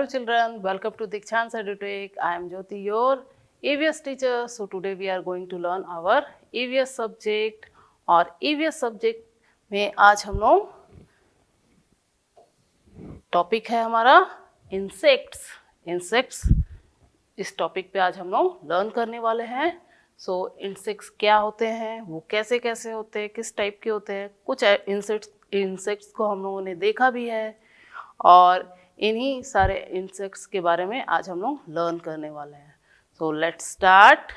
Hello children, welcome to Dikshant's EduTech. I am Jyoti, your EVS teacher. So today we are going to learn our EVS subject और EVS subject में आज हम लोग topic है हमारा insects. इस topic पे आज हम लोग लर्न करने वाले हैं। सो इंसेक्ट्स क्या होते हैं, वो कैसे कैसे होते हैं, किस टाइप के होते हैं, कुछ इंसेक्ट्स को हम लोगों ने देखा भी है और इन्हीं सारे इंसेक्ट्स के बारे में आज हम लोग लर्न करने वाले हैं। So let's start.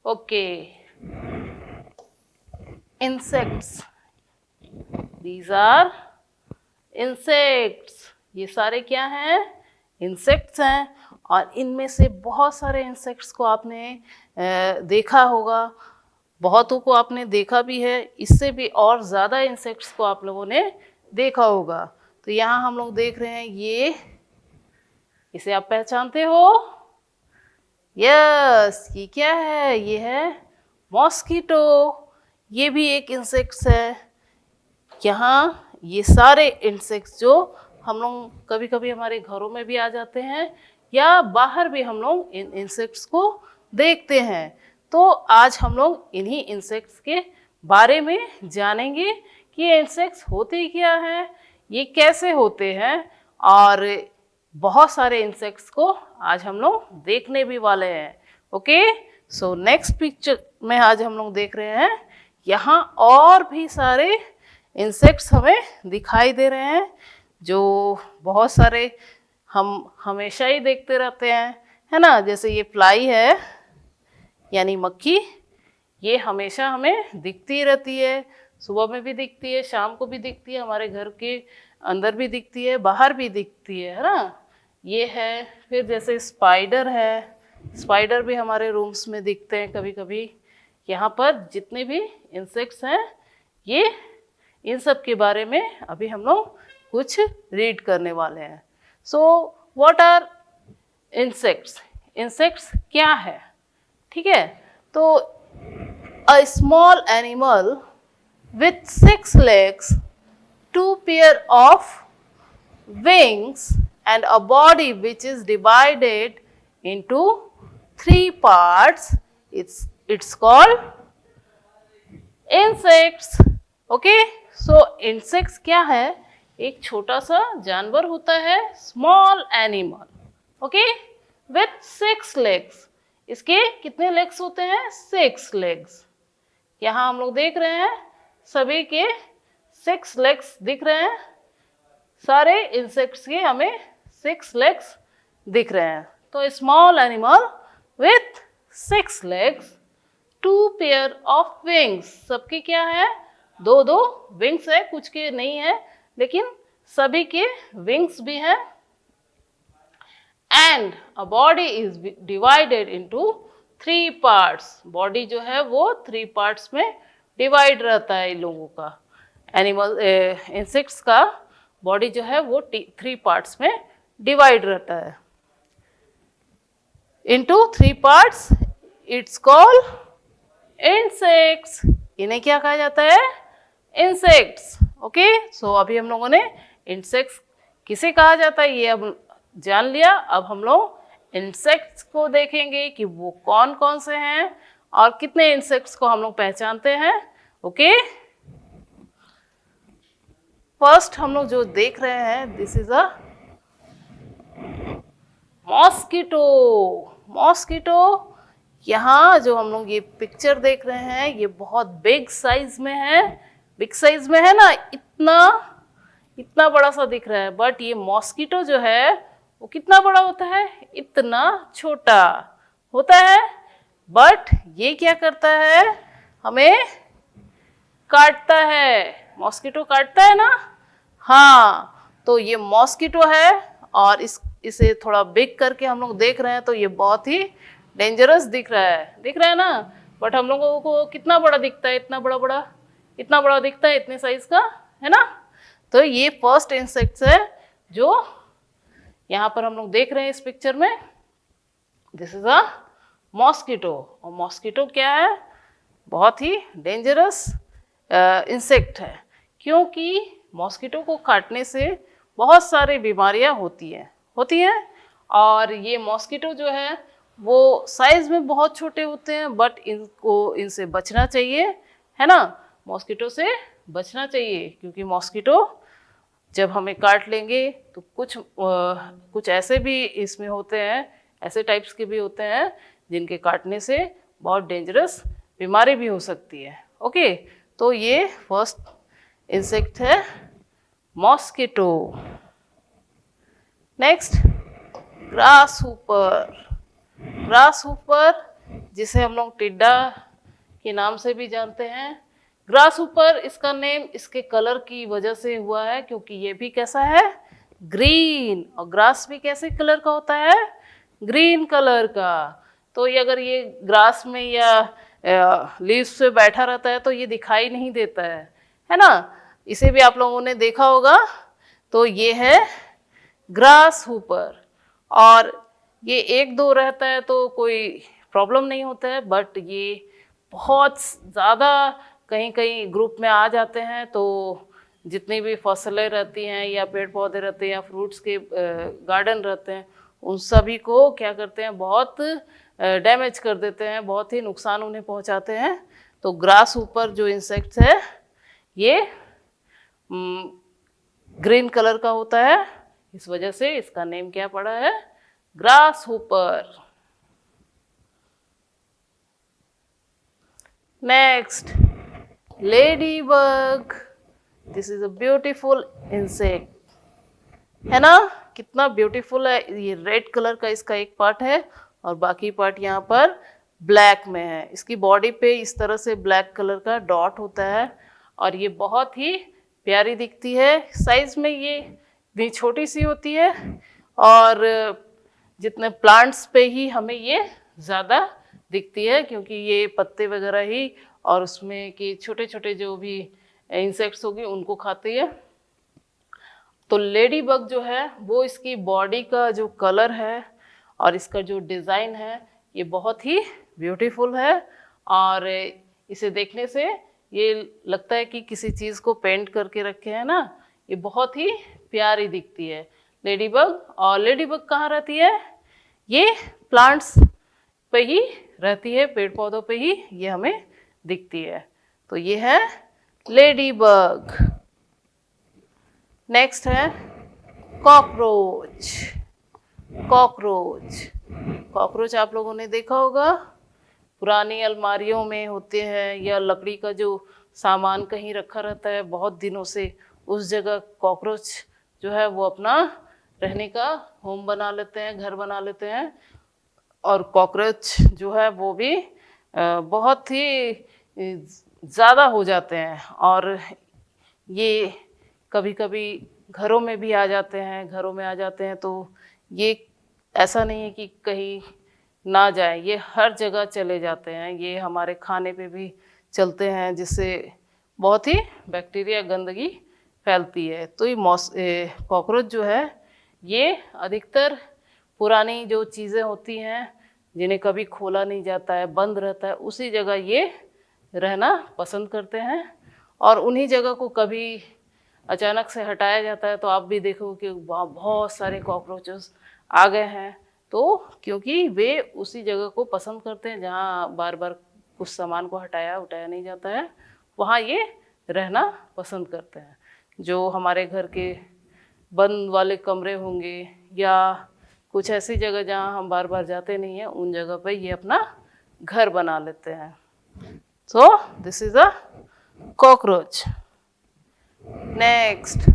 Okay, insects, these are insects. ये सारे क्या हैं? इंसेक्ट्स हैं। और इनमें से बहुत सारे इंसेक्ट्स को आपने देखा होगा, बहुतों को आपने देखा भी है, इससे भी और ज़्यादा इंसेक्ट्स को आप लोगों ने देखा होगा। तो यहाँ हम लोग देख रहे हैं, इसे आप पहचानते हो? यस, ये क्या है? ये है मॉस्किटो। ये भी एक इंसेक्ट्स है। यहाँ ये सारे इंसेक्ट्स जो हम लोग कभी कभी हमारे घरों में भी आ जाते हैं या बाहर भी हम लोग इन इंसेक्ट्स को देखते हैं। तो आज हम लोग इन्हीं इंसेक्ट्स के बारे में जानेंगे कि ये इंसेक्ट्स होते क्या हैं, ये कैसे होते हैं, और बहुत सारे इंसेक्ट्स को आज हम लोग देखने भी वाले हैं। ओके, सो नेक्स्ट पिक्चर में आज हम लोग देख रहे हैं, यहाँ और भी सारे इंसेक्ट्स हमें दिखाई दे रहे हैं जो बहुत सारे हम हमेशा ही देखते रहते हैं, है ना। जैसे ये फ्लाई है यानी मक्खी, ये हमेशा हमें दिखती रहती है, सुबह में भी दिखती है, शाम को भी दिखती है, हमारे घर के अंदर भी दिखती है, बाहर भी दिखती है ना। ये है, फिर जैसे स्पाइडर है, स्पाइडर भी हमारे रूम्स में दिखते हैं कभी कभी। यहाँ पर जितने भी इंसेक्ट्स हैं, ये इन सब के बारे में अभी हम लोग कुछ रीड करने वाले हैं। So what are insects? Insects क्या है? ठीक है, तो a small animal with 6 legs, 2 pair of wings and a body which is divided into 3 parts, it's called insects. Okay, so insects क्या है? एक छोटा सा जानवर होता है, small animal, okay, with 6 legs। इसके कितने लेग्स होते हैं? 6 legs। यहाँ हम लोग देख रहे हैं सभी के 6 legs दिख रहे हैं, सारे इंसेक्ट्स के हमें 6 legs दिख रहे हैं। तो small animal with 6 legs, 2 pair of wings, सबके क्या है? 2 विंग्स है, कुछ के नहीं है लेकिन सभी के विंग्स भी हैं। And a body is divided into 3 parts। Body जो है वो 3 parts में डिवाइड रहता है इन लोगों का। एनिमल इंसेक्ट्स का बॉडी जो है वो 3 parts में डिवाइड रहता है। Into 3 parts, it's called insects. इन्हें क्या कहा जाता है? इंसेक्ट्स। ओके, सो अभी हम लोगों ने इंसेक्ट्स किसे कहा जाता है ये अब जान लिया। अब हम लोग इंसेक्ट्स को देखेंगे कि वो कौन कौन से हैं और कितने इंसेक्ट्स को हम लोग पहचानते हैं। ओके, फर्स्ट हम लोग जो देख रहे हैं, this is a mosquito. Mosquito, यहाँ जो हम लोग ये पिक्चर देख रहे हैं, ये बहुत बिग साइज में है। बिग साइज में है ना, इतना बड़ा सा दिख रहा है, बट ये मॉस्किटो जो है वो कितना बड़ा होता है? इतना छोटा होता है। बट ये क्या करता है? हमें काटता है। मॉस्किटो काटता है ना। हाँ, तो ये मॉस्किटो है और इसे थोड़ा बिग करके हम लोग देख रहे हैं, तो ये बहुत ही डेंजरस दिख रहा है ना। बट हम लोगों को कितना बड़ा दिखता है? इतना बड़ा दिखता है, इतने साइज का, है ना। तो ये फर्स्ट इंसेक्ट्स है जो यहाँ पर हम लोग देख रहे हैं इस पिक्चर में। This is a mosquito. और मॉस्किटो क्या है? बहुत ही डेंजरस इंसेक्ट है, क्योंकि मॉस्किटो को काटने से बहुत सारी बीमारियां होती हैं। और ये मॉस्किटो जो है वो साइज में बहुत छोटे होते हैं, बट इनसे बचना चाहिए, है ना। मॉस्किटो से बचना चाहिए, क्योंकि मॉस्किटो जब हमें काट लेंगे तो कुछ ऐसे भी इसमें होते हैं, ऐसे टाइप्स के भी होते हैं जिनके काटने से बहुत डेंजरस बीमारी भी हो सकती है। ओके, तो ये फर्स्ट इंसेक्ट है मॉस्किटो। नेक्स्ट ग्रास हुपर, जिसे हम लोग टिड्डा के नाम से भी जानते हैं। ग्रास हुपर, इसका नेम इसके कलर की वजह से हुआ है, क्योंकि ये भी कैसा है, ग्रीन, और ग्रास भी कैसे कलर का होता है, ग्रीन कलर का। तो ये अगर ये ग्रास में या लीव्स पे बैठा रहता है तो ये दिखाई नहीं देता है ना। इसे भी आप लोगों ने देखा होगा। तो ये है ग्रास हुपर, और ये एक दो रहता है तो कोई प्रॉब्लम नहीं होता है, बट ये बहुत ज़्यादा कहीं कहीं ग्रुप में आ जाते हैं, तो जितनी भी फसलें रहती हैं या पेड़ पौधे रहते हैं या फ्रूट्स के गार्डन रहते हैं, उन सभी को क्या करते हैं, बहुत डैमेज कर देते हैं, बहुत ही नुकसान उन्हें पहुंचाते हैं। तो ग्रास हुपर जो इंसेक्ट है ये ग्रीन कलर का होता है, इस वजह से इसका नेम क्या पड़ा है, grass Hooper. Next lady bug, this is a beautiful insect, है ना। कितना ब्यूटीफुल है, ये रेड कलर का इसका एक पार्ट है और बाकी पार्ट यहाँ पर ब्लैक में है। इसकी बॉडी पे इस तरह से ब्लैक कलर का डॉट होता है और ये बहुत ही प्यारी दिखती है। साइज में ये भी छोटी सी होती है और जितने प्लांट्स पे ही हमें ये ज़्यादा दिखती है, क्योंकि ये पत्ते वगैरह ही और उसमें कि छोटे छोटे जो भी इंसेक्ट्स होगी उनको खाती है। तो लेडी बग जो है वो इसकी बॉडी का जो कलर है और इसका जो डिज़ाइन है ये बहुत ही ब्यूटीफुल है, और इसे देखने से ये लगता है कि किसी चीज़ को पेंट करके रखे हैं ना। ये बहुत ही प्यारी दिखती है लेडी बग। और लेडी बग कहाँ रहती है, ये प्लांट्स पे ही रहती है, पेड़ पौधों पे ही ये हमें दिखती है। तो ये है लेडी बग। नेक्स्ट है कॉकरोच। कॉकरोच आप लोगों ने देखा होगा, पुरानी अलमारियों में होते हैं या लकड़ी का जो सामान कहीं रखा रहता है बहुत दिनों से, उस जगह कॉकरोच जो है वो अपना रहने का होम बना लेते हैं, घर बना लेते हैं। और कॉकरोच जो है वो भी बहुत ही ज़्यादा हो जाते हैं और ये कभी कभी घरों में भी आ जाते हैं। तो ये ऐसा नहीं है कि कहीं ना जाए, ये हर जगह चले जाते हैं। ये हमारे खाने पे भी चलते हैं, जिससे बहुत ही बैक्टीरिया गंदगी फैलती है। तो ये कॉकरोच जो है ये अधिकतर पुरानी जो चीज़ें होती हैं जिन्हें कभी खोला नहीं जाता है, बंद रहता है, उसी जगह ये रहना पसंद करते हैं। और उन्हीं जगह को कभी अचानक से हटाया जाता है तो आप भी देखोगे कि वहाँ बहुत सारे कॉकरोचेस आ गए हैं। तो क्योंकि वे उसी जगह को पसंद करते हैं जहाँ बार बार कुछ सामान को हटाया नहीं जाता है, वहाँ ये रहना पसंद करते हैं। जो हमारे घर के बंद वाले कमरे होंगे या कुछ ऐसी जगह जहाँ हम बार बार जाते नहीं हैं, उन जगह पर ये अपना घर बना लेते हैं। So this is a cockroach. Next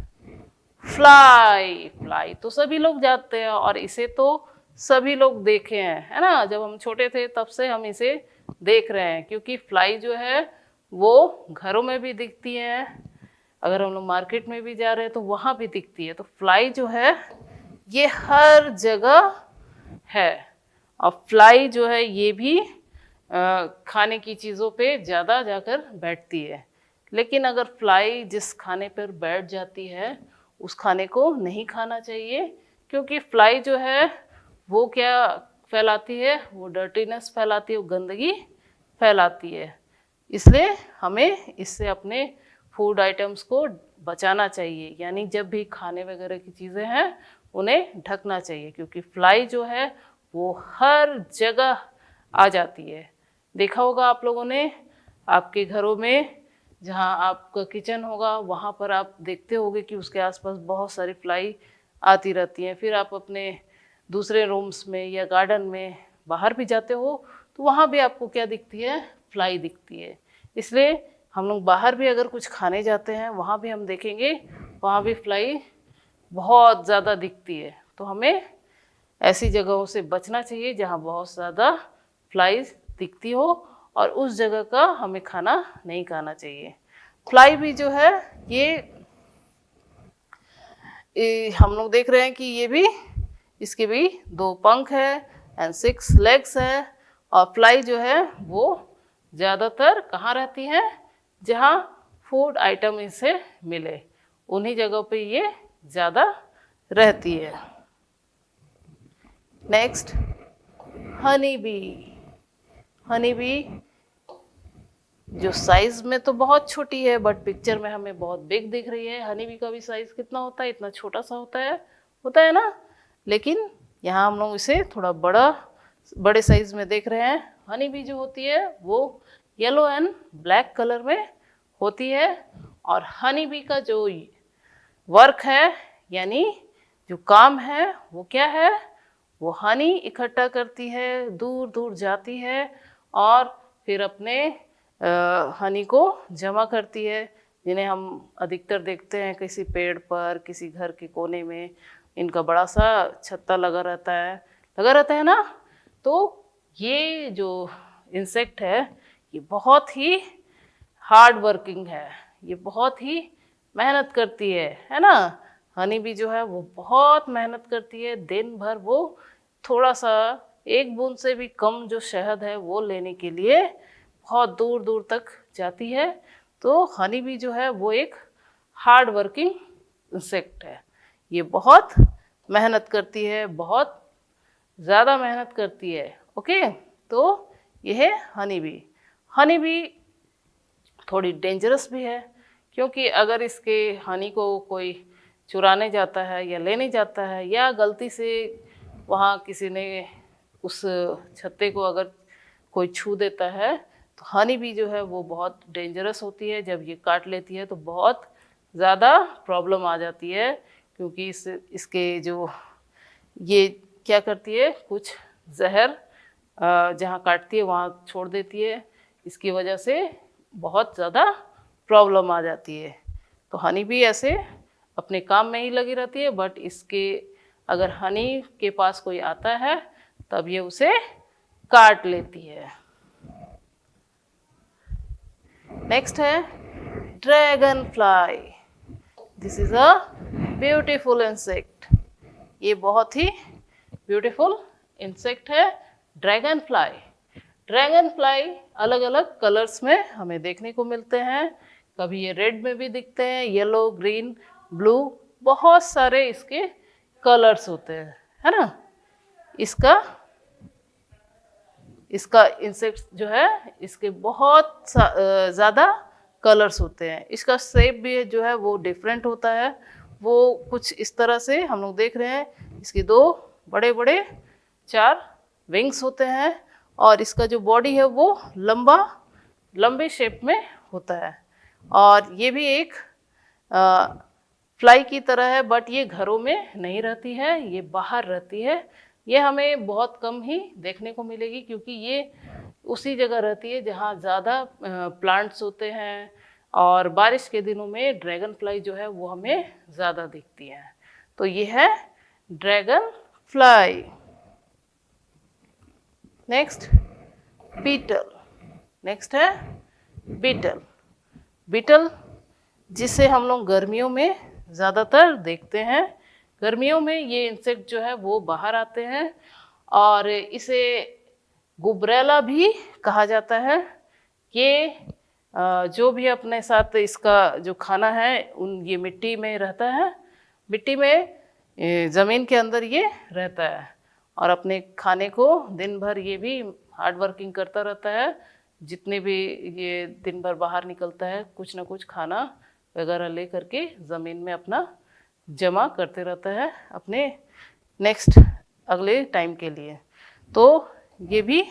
fly तो सभी लोग जानते हैं और इसे तो सभी लोग देखे हैं, है ना। जब हम छोटे थे तब से हम इसे देख रहे हैं, क्योंकि फ्लाई जो है वो घरों में भी दिखती है, अगर हम लोग मार्केट में भी जा रहे हैं तो वहाँ भी दिखती है। तो फ्लाई जो है ये हर जगह है, और फ्लाई जो है ये भी खाने की चीज़ों पे ज़्यादा जाकर बैठती है। लेकिन अगर फ्लाई जिस खाने पर बैठ जाती है उस खाने को नहीं खाना चाहिए, क्योंकि फ्लाई जो है वो क्या फैलाती है, वो डर्टीनेस फैलाती है, वो गंदगी फैलाती है। इसलिए हमें इससे अपने फूड आइटम्स को बचाना चाहिए, यानी जब भी खाने वगैरह की चीज़ें हैं उन्हें ढकना चाहिए, क्योंकि फ्लाई जो है वो हर जगह आ जाती है। देखा होगा आप लोगों ने, आपके घरों में जहाँ आपका किचन होगा वहाँ पर आप देखते होंगे कि उसके आसपास बहुत सारी फ्लाई आती रहती हैं। फिर आप अपने दूसरे रूम्स में या गार्डन में बाहर भी जाते हो तो वहाँ भी आपको क्या दिखती है, फ्लाई दिखती है। इसलिए हम लोग बाहर भी अगर कुछ खाने जाते हैं वहाँ भी हम देखेंगे, वहाँ भी फ्लाई बहुत ज़्यादा दिखती है। तो हमें ऐसी जगहों से बचना चाहिए जहाँ बहुत ज़्यादा फ्लाई दिखती हो, और उस जगह का हमें खाना नहीं खाना चाहिए। फ्लाई भी जो है ये हम लोग देख रहे हैं कि ये भी, इसके भी 2 पंख है एंड 6 लेग्स है। और फ्लाई जो है वो ज़्यादातर कहाँ रहती है, जहाँ फूड आइटम इसे मिले उन्हीं जगहों पे ये ज़्यादा रहती है। Next, honey bee. Honey bee जो साइज में तो बहुत छोटी है बट पिक्चर में हमें बहुत बिग दिख रही है। हनी बी का भी साइज कितना होता है, इतना छोटा सा होता है ना, लेकिन यहाँ हम लोग इसे थोड़ा बड़े साइज में देख रहे हैं। हनी बी जो होती है वो येलो एंड ब्लैक कलर में होती है, और हनी बी का जो वर्क है यानी जो काम है वो क्या है, वो हनी इकट्ठा करती है, दूर दूर जाती है और फिर अपने हनी को जमा करती है, जिन्हें हम अधिकतर देखते हैं किसी पेड़ पर, किसी घर के कोने में इनका बड़ा सा छत्ता लगा रहता है ना। तो ये जो इंसेक्ट है ये बहुत ही हार्ड वर्किंग है, ये बहुत ही मेहनत करती है ना। हनी बी जो है वो बहुत मेहनत करती है, दिन भर वो थोड़ा सा, एक बूंद से भी कम जो शहद है वो लेने के लिए बहुत दूर दूर तक जाती है। तो हनी बी जो है वो एक हार्ड वर्किंग इंसेक्ट है, ये बहुत मेहनत करती है, बहुत ज़्यादा मेहनत करती है। ओके, तो यह है हनी बी। हनी बी थोड़ी डेंजरस भी है, क्योंकि अगर इसके हनी को कोई चुराने जाता है या लेने जाता है, या गलती से वहाँ किसी ने उस छत्ते को अगर कोई छू देता है, तो हनी बी जो है वो बहुत डेंजरस होती है। जब ये काट लेती है तो बहुत ज़्यादा प्रॉब्लम आ जाती है, क्योंकि इसके जो ये क्या करती है, कुछ जहर जहाँ काटती है वहाँ छोड़ देती है, इसकी वजह से बहुत ज़्यादा प्रॉब्लम आ जाती है। तो हनी बी ऐसे अपने काम में ही लगी रहती है, बट इसके अगर हनी के पास कोई आता है तब ये उसे काट लेती है। नेक्स्ट है dragon fly. This is a beautiful insect, ये बहुत ही ब्यूटीफुल इंसेक्ट है ड्रैगन फ्लाई। ड्रैगन फ्लाई अलग अलग कलर्स में हमें देखने को मिलते हैं, कभी ये रेड में भी दिखते हैं, येलो, ग्रीन, ब्लू, बहुत सारे इसके कलर्स होते हैं, है ना। इसका इंसेक्ट जो है इसके बहुत ज़्यादा कलर्स होते हैं। इसका शेप भी जो है वो डिफरेंट होता है, वो कुछ इस तरह से हम लोग देख रहे हैं। इसके 2 बड़े बड़े 4 विंग्स होते हैं, और इसका जो बॉडी है वो लंबे शेप में होता है। और ये भी एक फ्लाई की तरह है, बट ये घरों में नहीं रहती है, ये बाहर रहती है। ये हमें बहुत कम ही देखने को मिलेगी, क्योंकि ये उसी जगह रहती है जहाँ ज़्यादा प्लांट्स होते हैं, और बारिश के दिनों में ड्रैगन फ्लाई जो है वो हमें ज़्यादा दिखती है। तो ये है dragonfly. Next beetle. Next है बीटल, जिसे हम लोग गर्मियों में ज़्यादातर देखते हैं। गर्मियों में ये इंसेक्ट जो है वो बाहर आते हैं, और इसे गुबरेला भी कहा जाता है। ये जो भी अपने साथ इसका जो खाना है ये मिट्टी में रहता है, मिट्टी में ज़मीन के अंदर ये रहता है, और अपने खाने को दिन भर ये भी हार्ड वर्किंग करता रहता है। जितने भी ये दिन भर बाहर निकलता है कुछ ना कुछ खाना वगैरह ले करके ज़मीन में अपना जमा करते रहता है अपने नेक्स्ट अगले टाइम के लिए। तो ये भी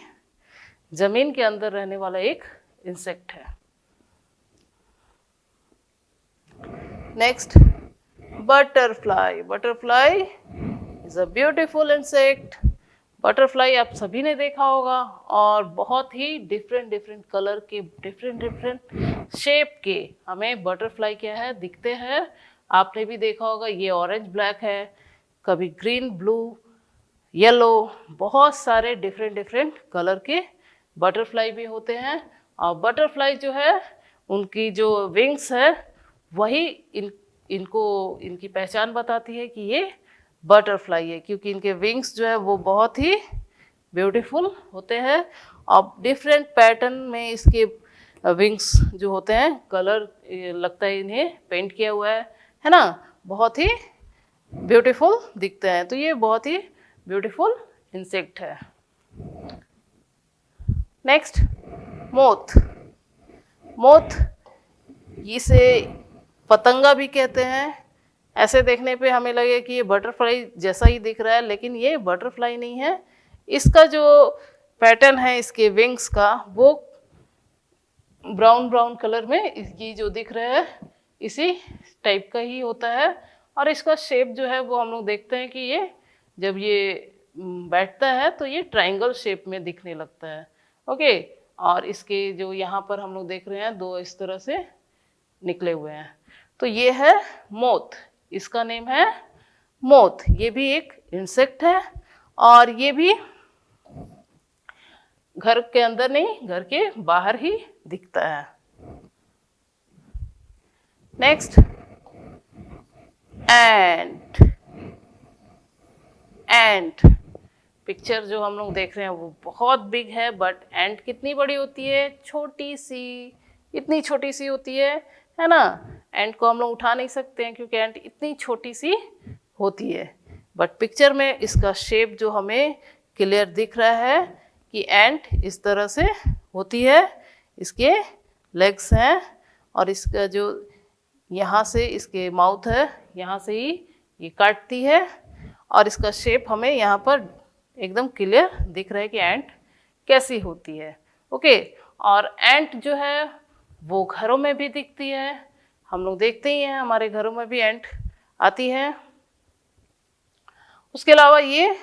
ज़मीन के अंदर रहने वाला एक इंसेक्ट है। Next, butterfly. Butterfly is a beautiful insect. Butterfly आप सभी ने देखा होगा, और बहुत ही डिफरेंट डिफरेंट कलर के, डिफरेंट डिफरेंट शेप के हमें बटरफ्लाई क्या है दिखते हैं। आपने भी देखा होगा, ये ऑरेंज ब्लैक है, कभी ग्रीन ब्लू येलो, बहुत सारे डिफरेंट डिफरेंट कलर के बटरफ्लाई भी होते हैं। और बटरफ्लाई जो है उनकी जो विंग्स है वही इनको इनकी पहचान बताती है कि ये बटरफ्लाई है, क्योंकि इनके विंग्स जो है वो बहुत ही ब्यूटीफुल होते हैं। और डिफरेंट पैटर्न में इसके विंग्स जो होते हैं, कलर लगता है इन्हें पेंट किया हुआ है ना, बहुत ही ब्यूटीफुल दिखते हैं। तो ये बहुत ही ब्यूटीफुल इंसेक्ट है। Next, moth. मोथ, इसे पतंगा भी कहते हैं। ऐसे देखने पे हमें लगे कि ये बटरफ्लाई जैसा ही दिख रहा है, लेकिन ये बटरफ्लाई नहीं है। इसका जो पैटर्न है इसके विंग्स का, वो ब्राउन ब्राउन कलर में ये जो दिख रहा है इसी टाइप का ही होता है। और इसका शेप जो है वो हम लोग देखते हैं कि ये जब ये बैठता है तो ये ट्रायंगल शेप में दिखने लगता है। ओके, और इसके जो यहाँ पर हम लोग देख रहे हैं दो इस तरह से निकले हुए हैं, तो ये है मोथ। इसका नेम है मोथ। ये भी एक इंसेक्ट है, और ये भी घर के अंदर नहीं, घर के बाहर ही दिखता है। नेक्स्ट, एंट। एंट पिक्चर जो हम लोग देख रहे हैं वो बहुत बिग है, बट एंट कितनी बड़ी होती है? छोटी सी, इतनी छोटी सी होती है ना। एंट को हम लोग उठा नहीं सकते हैं क्योंकि एंट इतनी छोटी सी होती है। बट पिक्चर में इसका शेप जो हमें क्लियर दिख रहा है कि एंट इस तरह से होती है, इसके लेग्स हैं, और इसका जो यहाँ से इसके माउथ है, यहाँ से ही ये काटती है, और इसका शेप हमें यहाँ पर एकदम क्लियर दिख रहा है कि एंट कैसी होती है। ओके, और एंट जो है वो घरों में भी दिखती है, हम लोग देखते ही हैं, हमारे घरों में भी एंट आती है। उसके अलावा ये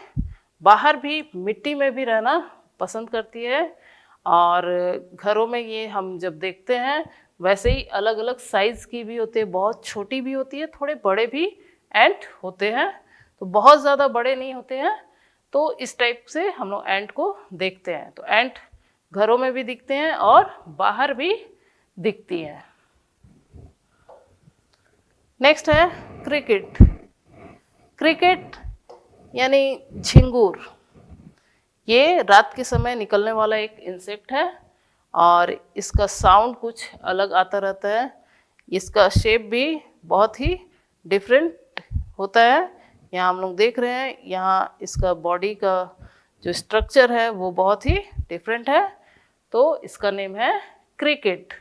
बाहर भी मिट्टी में भी रहना पसंद करती है, और घरों में ये हम जब देखते हैं वैसे ही अलग अलग साइज़ की भी होती है, बहुत छोटी भी होती है, थोड़े बड़े भी एंट होते हैं, तो बहुत ज़्यादा बड़े नहीं होते हैं। तो इस टाइप से हम लोग एंट को देखते हैं। तो एंट घरों में भी दिखते हैं और बाहर भी दिखती हैं। नेक्स्ट है क्रिकेट। क्रिकेट यानी झिंगूर, ये रात के समय निकलने वाला एक इंसेक्ट है, और इसका साउंड कुछ अलग आता रहता है। इसका शेप भी बहुत ही डिफरेंट होता है। यहाँ हम लोग देख रहे हैं, यहाँ इसका बॉडी का जो स्ट्रक्चर है वो बहुत ही डिफरेंट है, तो इसका नेम है क्रिकेट।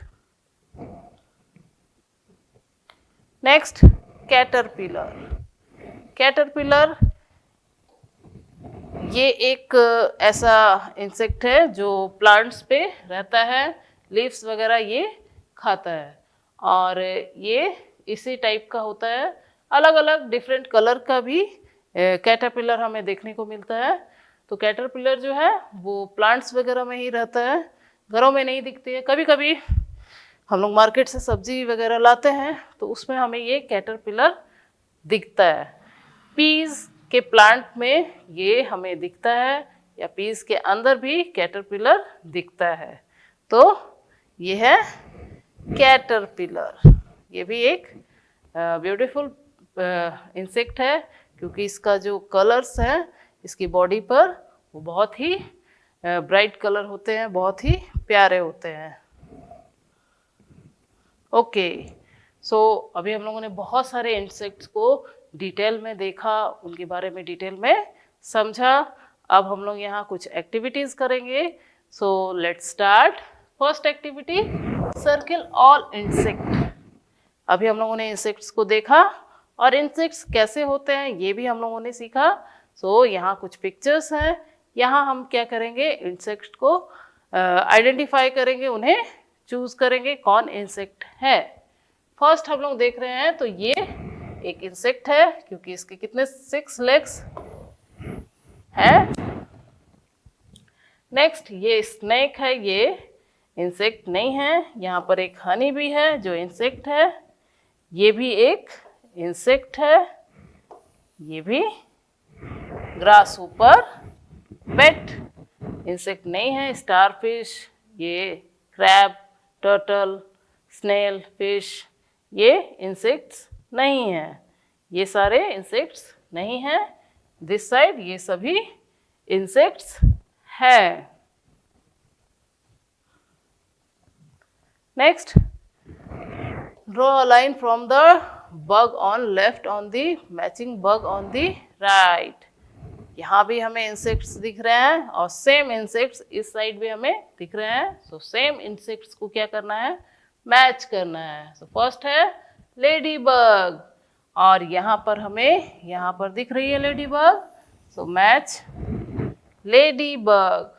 Next, caterpillar. कैटरपिलर ये एक ऐसा इंसेक्ट है जो प्लांट्स पे रहता है, लीव्स वगैरह ये खाता है, और ये इसी टाइप का होता है। अलग अलग डिफरेंट कलर का भी कैटरपिलर हमें देखने को मिलता है। तो कैटरपिलर जो है वो प्लांट्स वगैरह में ही रहता है, घरों में नहीं दिखती है। कभी कभी हम लोग मार्केट से सब्जी वगैरह लाते हैं तो उसमें हमें ये कैटरपिलर दिखता है। पीज के प्लांट में ये हमें दिखता है, या पीस के अंदर भी कैटरपिलर दिखता है। तो ये है कैटरपिलर। ये भी एक ब्यूटीफुल इंसेक्ट है, क्योंकि इसका जो कलर्स हैं इसकी बॉडी पर वो बहुत ही ब्राइट कलर होते हैं, बहुत ही प्यारे होते हैं। ओके, सो अभी हम लोगों ने बहुत सारे इंसेक्ट्स को डिटेल में देखा, उनके बारे में डिटेल में समझा। अब हम लोग यहाँ कुछ एक्टिविटीज़ करेंगे। सो let's start. First activity, circle all insect. अभी हम लोगों ने इंसेक्ट्स को देखा और इंसेक्ट्स कैसे होते हैं ये भी हम लोगों ने सीखा। सो यहाँ कुछ पिक्चर्स हैं, यहाँ हम क्या करेंगे, इंसेक्ट को आइडेंटिफाई करेंगे, उन्हें चूज करेंगे कौन इंसेक्ट है। फर्स्ट हम लोग देख रहे हैं तो ये एक इंसेक्ट है क्योंकि इसके कितने 6 लेग्स है। नेक्स्ट ये स्नेक है, ये इंसेक्ट नहीं है। यहाँ पर एक हनी भी है जो इंसेक्ट है, ये भी एक इंसेक्ट है। ये भी ग्रास ऊपर पेट इंसेक्ट नहीं है। स्टारफिश, ये क्रैब, टर्टल, स्नेल, फिश, ये इंसेक्ट्स नहीं है। ये सारे इंसेक्ट्स नहीं हैं। दिस साइड ये सभी इंसेक्ट्स है। Next, draw a line from the bug on left on the matching bug on the right। यहाँ भी हमें इंसेक्ट्स दिख रहे हैं और सेम इंसेक्ट्स इस साइड भी हमें दिख रहे हैं। सो सेम इंसेक्ट्स को क्या करना है, मैच करना है। सो फर्स्ट है लेडी बग और यहाँ पर हमें यहाँ पर दिख रही है lady bug, so match lady bug.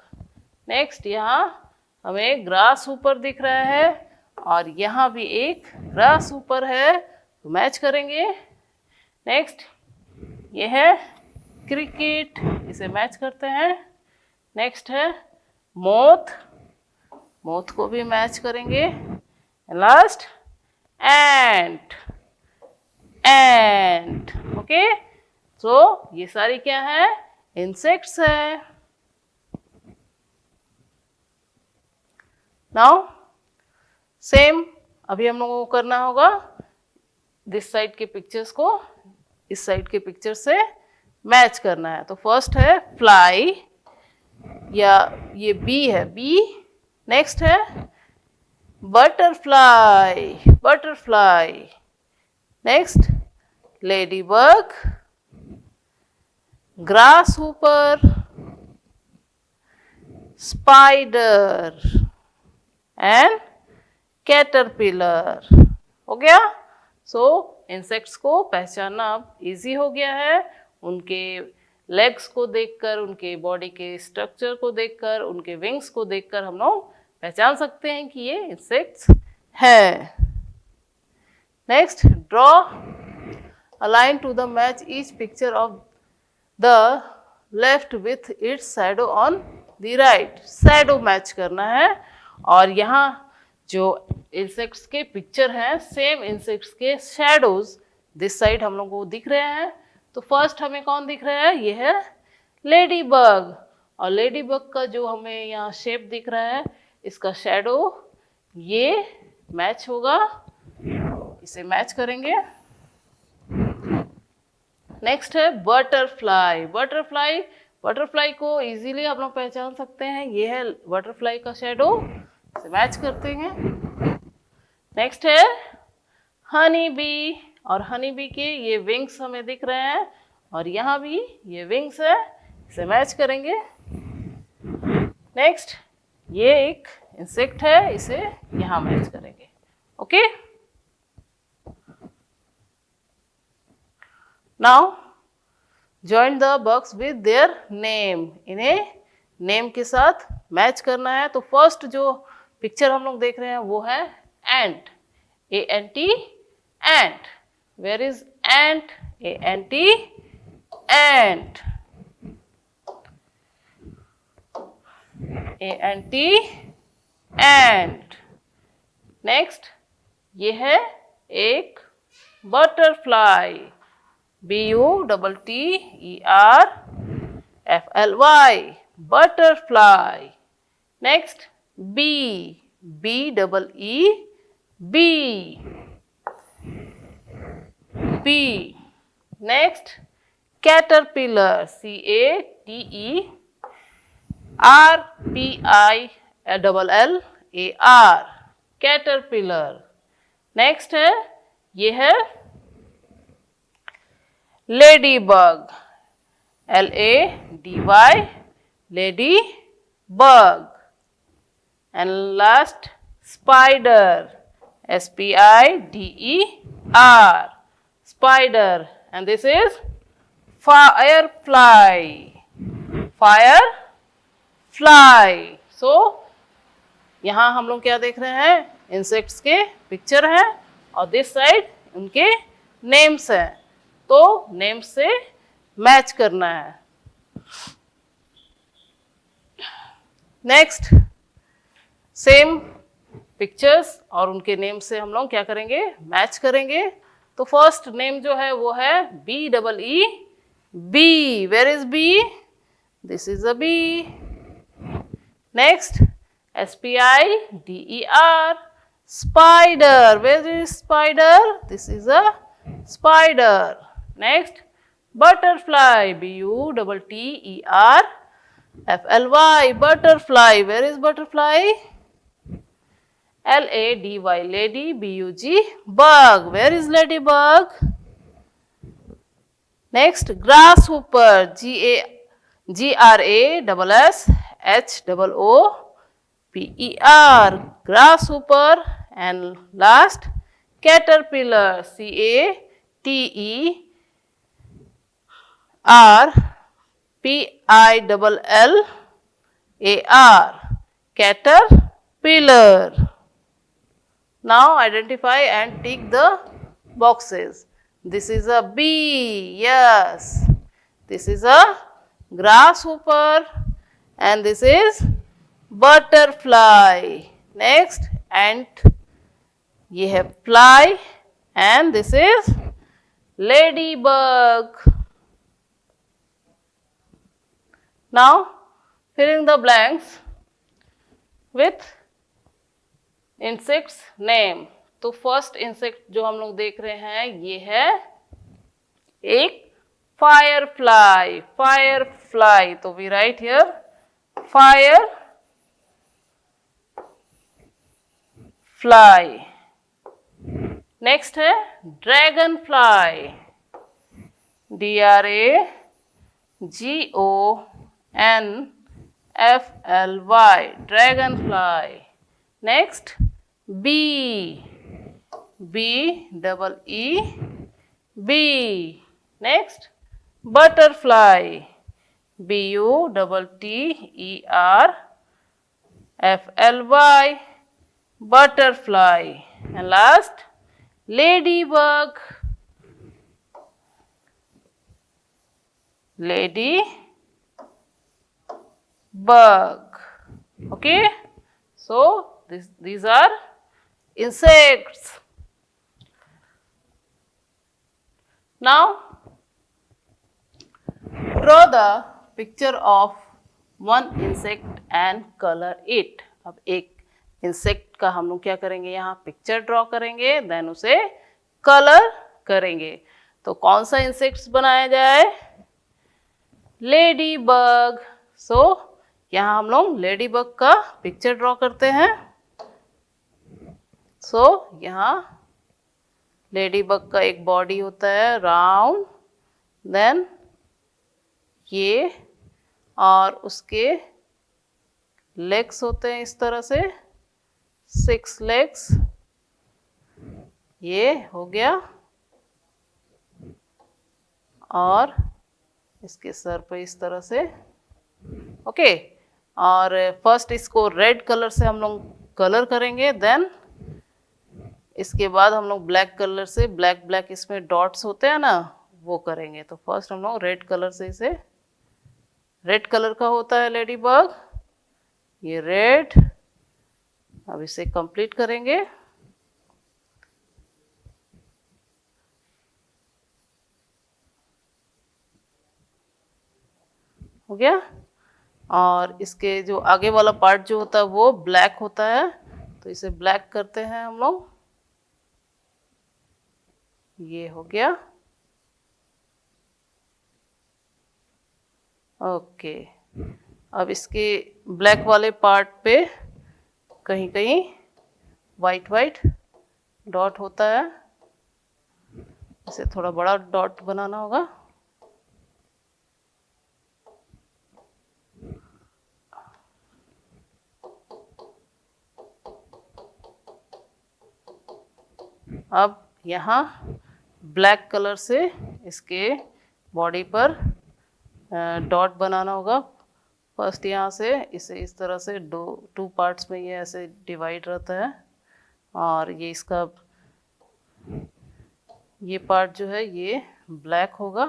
Next यहाँ हमें ग्रास ऊपर दिख रहा है और यहाँ भी एक ग्रास ऊपर है, तो मैच करेंगे। नेक्स्ट ये है क्रिकेट, इसे मैच करते हैं। नेक्स्ट है मोथ, मोथ को भी मैच करेंगे। लास्ट एंट, एंट। ओके, सो ये सारी क्या है, इंसेक्ट्स है। नाउ सेम अभी हम लोगों को करना होगा, दिस साइड के पिक्चर्स को इस साइड के पिक्चर से मैच करना है। तो फर्स्ट है फ्लाई, या ये बी है, बी। नेक्स्ट है butterfly, butterfly. Next lady bug, grass ऊपर, स्पाइडर एंड कैटरपिलर। हो गया। सो इंसेक्ट्स को पहचानना अब इजी हो गया है। उनके लेग्स को देखकर, उनके बॉडी के स्ट्रक्चर को देखकर, उनके विंग्स को देखकर हम लोग पहचान सकते हैं कि ये इंसेक्ट्स है। Next, draw a line to the match each picture of the left with its shadow on the right. Shadow match करना है और यहाँ जो इंसेक्ट्स के पिक्चर हैं, सेम इंसेक्ट्स के शैडोज दिस साइड हम लोग को दिख रहे हैं। तो फर्स्ट हमें कौन दिख रहा है, ये है लेडी बग। और लेडी बग का जो हमें यहाँ शेप दिख रहा है, इसका शैडो ये मैच होगा, इसे मैच करेंगे। नेक्स्ट है बटरफ्लाई, बटरफ्लाई। बटरफ्लाई को इजीली हम लोग पहचान सकते हैं, ये है बटरफ्लाई का शैडो, इसे मैच करते हैं। नेक्स्ट है हनी बी, और हनी बी के ये विंग्स हमें दिख रहे हैं और यहाँ भी ये विंग्स है, इसे मैच करेंगे। नेक्स्ट ये एक इंसेक्ट है, इसे यहाँ मैच करेंगे। Okay, now join the box with their name. इन्हें नेम के साथ मैच करना है। तो फर्स्ट जो पिक्चर हम लोग देख रहे हैं वो है एंट, A-N-T, ant. Where is ant? A-N-T, ant. A-N-T, ant. Next, ये है एक butterfly, B-U-T-T-E-R-F-L-Y, butterfly. Next, bee, B-E-E, bee. Next, caterpillar, C-A-T-E-R-P-I-L-L-A-R, caterpillar. Next है, ये है ladybug, L-A-D-Y, ladybug. And last, spider, S-P-I-D-E-R, spider. And this is firefly, firefly. So यहाँ हम लोग क्या देख रहे हैं, इंसेक्ट्स के पिक्चर हैं और दिस साइड उनके नेम्स हैं, तो नेम्स से मैच करना है. नेक्स्ट, सेम पिक्चर्स और उनके नेम से हम लोग क्या करेंगे, मैच करेंगे. तो फर्स्ट नेम जो है वो है B-E-E, bee. Where is bee? This is a bee. Next, S-P-I-D-E-R, spider. Where is spider? This is a spider. Next, butterfly. B-U-T-T-E-R-F-L-Y, butterfly. Where is butterfly? L-A-D-Y, lady. B-U-G, bug. Where is ladybug? Next, grasshopper. G-R-A-S-S-H-O-O-P-E-R, grasshopper. And last, caterpillar. C-A-T-E-R-P-I-L-L-A-R, caterpillar. Now identify and tick the boxes. This is a bee, yes. This is a grasshopper and this is butterfly. Next, ant. ये है fly and this is ladybug. Now filling the blanks with insects name. तो first insect जो हम लोग देख रहे हैं ये है एक firefly, firefly. तो we write here firefly. Next है dragonfly, D-R-A-G-O-N-F-L-Y, dragonfly. Next, bee, B-E-E, bee. Next, butterfly, B-U-T-T-E-R-F-L-Y, butterfly. And last, ladybug, ladybug. Okay, so these are insects. Now draw the picture of one insect and color it. अब एक insect का हम लोग क्या करेंगे, यहाँ picture draw करेंगे, then उसे कलर करेंगे. तो कौन सा इंसेक्ट्स बनाया जाए? Lady bug. सो यहाँ हम लोग लेडी बग का पिक्चर ड्रॉ करते हैं. सो यहाँ लेडी बग का एक बॉडी होता है राउंड, देन ये और उसके लेग्स होते हैं इस तरह से, 6 लेग्स. ये हो गया और इसके सर पे इस तरह से. ओके, और फर्स्ट इसको रेड कलर से हम लोग कलर करेंगे, देन इसके बाद हम लोग ब्लैक कलर से ब्लैक ब्लैक इसमें डॉट्स होते हैं ना, वो करेंगे. तो फर्स्ट हम लोग रेड कलर से इसे, रेड कलर का होता है लेडी बग, ये रेड. अब इसे कंप्लीट करेंगे. हो गया. और इसके जो आगे वाला पार्ट जो होता है वो ब्लैक होता है, तो इसे ब्लैक करते हैं हम लोग. ये हो गया. ओके, अब इसके ब्लैक वाले पार्ट पे कहीं कहीं वाइट वाइट डॉट होता है, इसे थोड़ा बड़ा डॉट बनाना होगा. अब यहाँ ब्लैक कलर से इसके बॉडी पर डॉट बनाना होगा। फर्स्ट यहाँ से इसे इस तरह से टू पार्ट्स में ये ऐसे डिवाइड रहता है, और ये इसका ये पार्ट जो है ये ब्लैक होगा।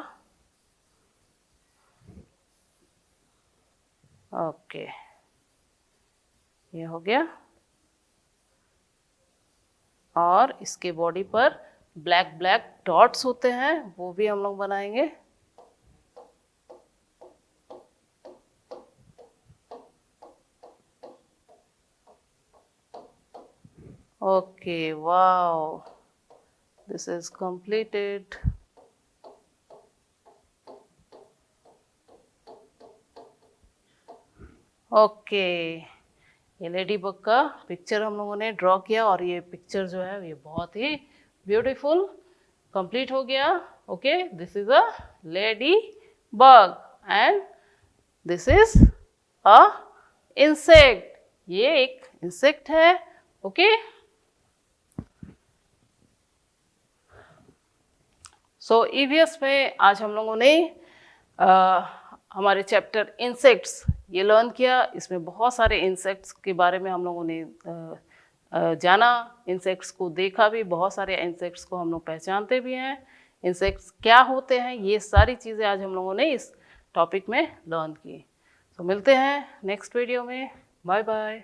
ओके, ये हो गया। और इसके बॉडी पर ब्लैक ब्लैक डॉट्स होते हैं, वो भी हम लोग बनाएंगे। Okay, wow, this is completed. Okay, ये लेडी बग का पिक्चर हम लोगों ने ड्रॉ किया, और ये पिक्चर जो है ये बहुत ही ब्यूटीफुल कंप्लीट हो गया। Okay, this is a lady bug and this is a insect. ये एक इंसेक्ट है। ओके, सो ईवीएस में आज हम लोगों ने हमारे चैप्टर इंसेक्ट्स ये लर्न किया। इसमें बहुत सारे इंसेक्ट्स के बारे में हम लोगों ने जाना, इंसेक्ट्स को देखा भी, बहुत सारे इंसेक्ट्स को हम लोग पहचानते भी हैं। इंसेक्ट्स क्या होते हैं, ये सारी चीज़ें आज हम लोगों ने इस टॉपिक में लर्न की। तो मिलते हैं नेक्स्ट वीडियो में। Bye bye.